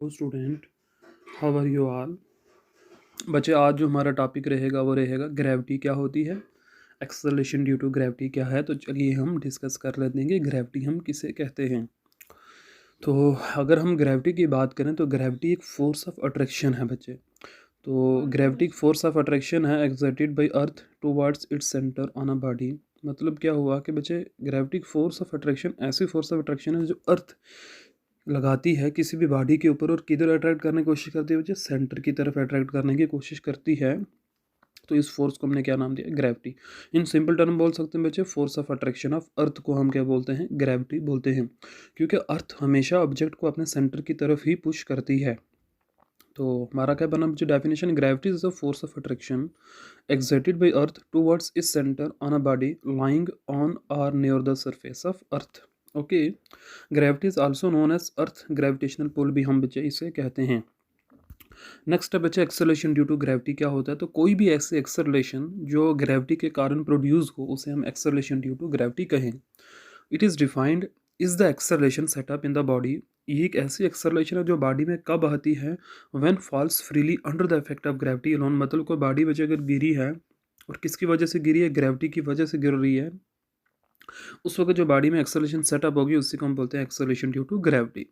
Hello student, how are you all. बच्चे, आज जो हमारा टॉपिक रहेगा वो रहेगा ग्रेविटी क्या होती है, एक्सेलरेशन ड्यू टू ग्रेविटी क्या है। तो चलिए हम डिस्कस कर लेते हैं कि ग्रेविटी हम किसे कहते हैं। तो अगर हम ग्रेविटी की बात करें तो ग्रेविटी एक फोर्स ऑफ अट्रैक्शन है बच्चे। तो ग्रेविटी एक फोर्स ऑफ अट्रैक्शन है exerted by earth towards its centre on a body. मतलब क्या हुआ कि बच्चे, ग्रेविटी एक फोर्स ऑफ अट्रैक्शन ऐसी फोर्स ऑफ अट्रैक्शन है जो अर्थ लगाती है किसी भी बॉडी के ऊपर, और किधर अट्रैक्ट करने की कोशिश करती है बच्चे, सेंटर की तरफ अट्रैक्ट करने की कोशिश करती है। तो इस फोर्स को हमने क्या नाम दिया, ग्रेविटी। इन सिंपल टर्म बोल सकते हैं बच्चे, force of attraction of earth को हम क्या बोलते हैं, ग्रेविटी बोलते हैं। क्योंकि अर्थ हमेशा ऑब्जेक्ट को अपने सेंटर की तरफ ही पुश करती है। तो हमारा क्या बना बच्चे definition, gravity is a force of attraction exerted by earth towards its center on a body lying on or near the surface of earth. Okay, gravity is also known as earth gravitational pull भी हम बच्चे इसे कहते हैं। Next है बच्चे acceleration due to gravity क्या होता है। तो कोई भी ऐसे एक्सेलरेशन जो ग्रेविटी के कारण प्रोड्यूस हो उसे हम एक्सेलरेशन ड्यू टू ग्रेविटी कहें। It is defined is the acceleration setup in the body. ये एक ऐसी एक्सेलरेशन है जो बॉडी में कब आती है, when falls freely under the effect of gravity alone. मतलब कोई बॉडी बच्चे अगर गिरी है, और किसकी वजह से गिरी है, ग्रेविटी की वजह से गिर रही है, उस वक्त जो बॉडी में एक्सेलरेशन सेटअप होगी उसी को हम बोलते हैं एक्सेलरेशन ड्यू टू ग्रेविटी।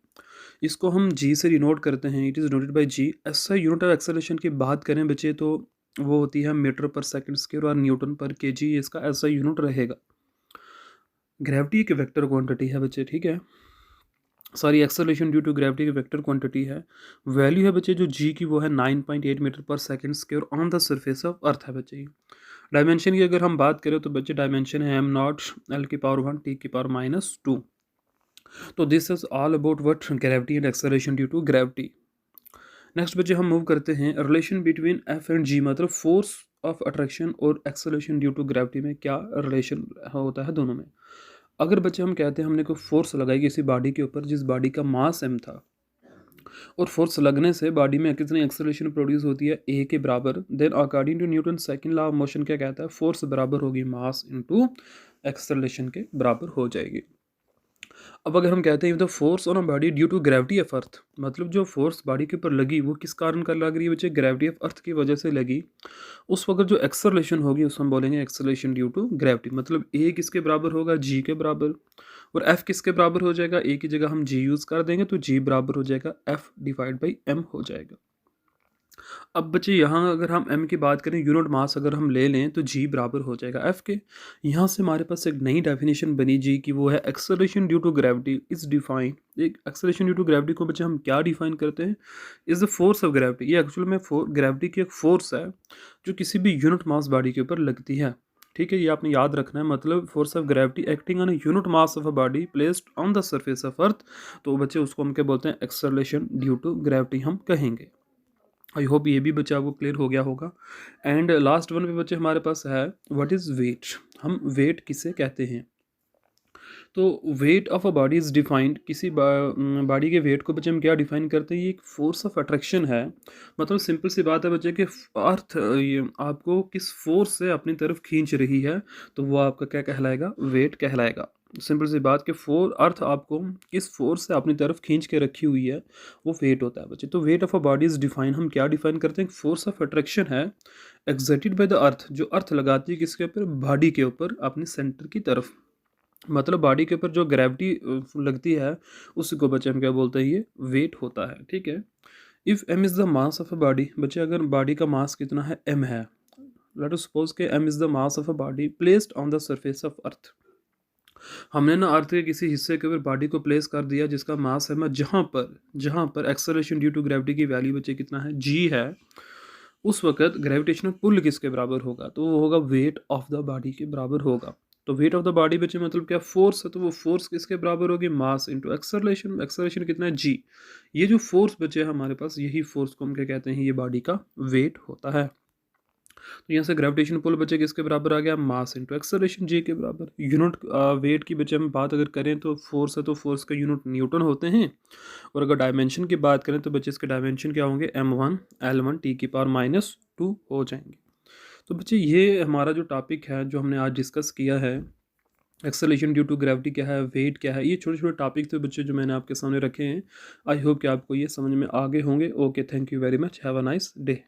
इसको हम जी से डिनोट करते हैं, इट इज़ डिनोटेड बाय जी। ऐसा यूनिट ऑफ एक्सेलरेशन की बात करें बच्चे तो वो होती है मीटर पर सेकंड स्क्वायर और न्यूटन पर केजी, इसका ऐसा यूनिट रहेगा। ग्रेविटी एक वेक्टर क्वांटिटी है बच्चे, ठीक है। Sorry, acceleration due to gravity की वेक्टर क्वांटिटी है। वैल्यू है बच्चे जो जी की, वो है 9.8 मीटर पर second square on the surface of अर्थ है बच्चे। डायमेंशन की अगर हम बात करें तो बच्चे डायमेंशन है m0 l⁻⁴ t⁻⁻²। तो this is all about what gravity and acceleration due to gravity. Next बच्चे हम मूव करते हैं relation between F and G, मतलब फोर्स ऑफ अट्रैक्शन और एक्सेलरेशन ड्यू टू ग्रेविटी में क्या रिलेशन होता है दोनों में। अगर बच्चे हम कहते हैं हमने कोई फोर्स लगाई किसी बॉडी के ऊपर जिस बॉडी का मास m था, और फोर्स लगने से बॉडी में कितनी एक्सेलरेशन प्रोड्यूस होती है, ए के बराबर, then according to Newton second law of motion क्या कहता है, फोर्स बराबर होगी मास इनटू एक्सेलरेशन के बराबर हो जाएगी। अब अगर हम कहते हैं the force on a body due to gravity of earth, मतलब जो फोर्स बॉडी के ऊपर लगी वो किस कारण कर लग रही है बच्चे, ग्रेविटी ऑफ अर्थ की वजह से लगी। उस वक्त जो एक्सेलरेशन होगी उसको हम बोलेंगे एक्सेलरेशन ड्यू टू ग्रेविटी। मतलब ए किसके बराबर होगा, जी के बराबर, और एफ किसके बराबर हो जाएगा, ए की जगह हम जी यूज़ कर देंगे तो जी बराबर हो जाएगा एफ डिवाइड बाई एम हो जाएगा। अब बच्चे यहाँ अगर हम m की बात करें, यूनिट मास अगर हम ले लें तो g बराबर हो जाएगा f के। यहाँ से हमारे पास एक नई डेफिनेशन बनी g की, वो है acceleration due to gravity is define. एक एक्सेलरेशन ड्यू टू ग्रेविटी को बच्चे हम क्या डिफाइन करते हैं, is the force of gravity. ये एक्चुअल में ग्रेविटी की एक फोर्स है जो किसी भी यूनिट मास बॉडी के ऊपर लगती है, ठीक है। ये आपने याद रखना है, मतलब force of gravity acting on unit mass of a body placed on the surface of अर्थ। तो बच्चे उसको हम क्या बोलते हैं, एक्सेलरेशन ड्यू टू ग्रेविटी हम कहेंगे। आई होप ये भी बच्चा आपको क्लियर हो गया होगा। एंड लास्ट वन पे बच्चे हमारे पास है व्हाट इज़ वेट। हम वेट किसे कहते हैं। तो weight of a body is defined, किसी बॉडी के वेट को बच्चे हम क्या डिफाइन करते हैं, ये एक फोर्स ऑफ अट्रैक्शन है। मतलब सिंपल सी बात है बच्चे कि अर्थ ये आपको किस फोर्स से अपनी तरफ खींच रही है, तो वो आपका क्या कहलाएगा, वेट कहलाएगा। सिंपल सी बात कि अर्थ आपको किस फोर्स से अपनी तरफ खींच के रखी हुई है, वो वेट होता है बच्चे। तो weight of a body is define, हम क्या डिफाइन करते हैं, फोर्स ऑफ अट्रैक्शन है एक्सर्टेड बाय द अर्थ, जो अर्थ लगाती है किसके ऊपर, बॉडी के ऊपर अपने सेंटर की तरफ। मतलब बॉडी के ऊपर जो ग्रेविटी लगती है उसी को बच्चे हम क्या बोलते हैं, ये वेट होता है, ठीक है। If M is the mass of a body, बच्चे अगर बॉडी का मास कितना है, एम है। लेट अस सपोज के M is the mass of a body placed on the surface of earth. हमने ना अर्थ के किसी हिस्से के ऊपर बॉडी को प्लेस कर दिया जिसका मास है मैं, जहाँ पर एक्सेलरेशन ड्यू टू ग्रेविटी की वैल्यू बच्चे कितना है, जी है। उस वक्त ग्रेविटेशनल पुल किसके बराबर होगा, तो वो होगा वेट ऑफ द बॉडी के बराबर होगा। तो वेट ऑफ द बॉडी बच्चे मतलब क्या, फोर्स है, तो वो फोर्स किसके बराबर होगी, मास इनटू एक्सेलरेशन। एक्सेलरेशन कितना है, जी। ये जो फोर्स बचे हमारे पास, यही फोर्स को हम क्या कहते हैं, ये बॉडी का वेट होता है। तो यहाँ से ग्रेविटेशन पुल बचे किसके बराबर आ गया, मास इनटू एक्सेलरेशन, जी के बराबर। यूनिट वेट की बचे हम बात अगर करें तो फोर्स है, तो फोर्स का यूनिट न्यूटन होते हैं। और अगर डायमेंशन की बात करें तो बच्चे इसके डायमेंशन क्या होंगे, m1 l1 t⁻⁻² हो जाएंगे। तो बच्चे ये हमारा जो टॉपिक है जो हमने आज डिस्कस किया है, एक्सेलरेशन ड्यू टू ग्रेविटी क्या है, वेट क्या है, ये छोटे छोटे टॉपिक थे बच्चे जो मैंने आपके सामने रखे हैं। आई होप कि आपको ये समझ में आ गए होंगे। Okay, thank you very much, have a nice day.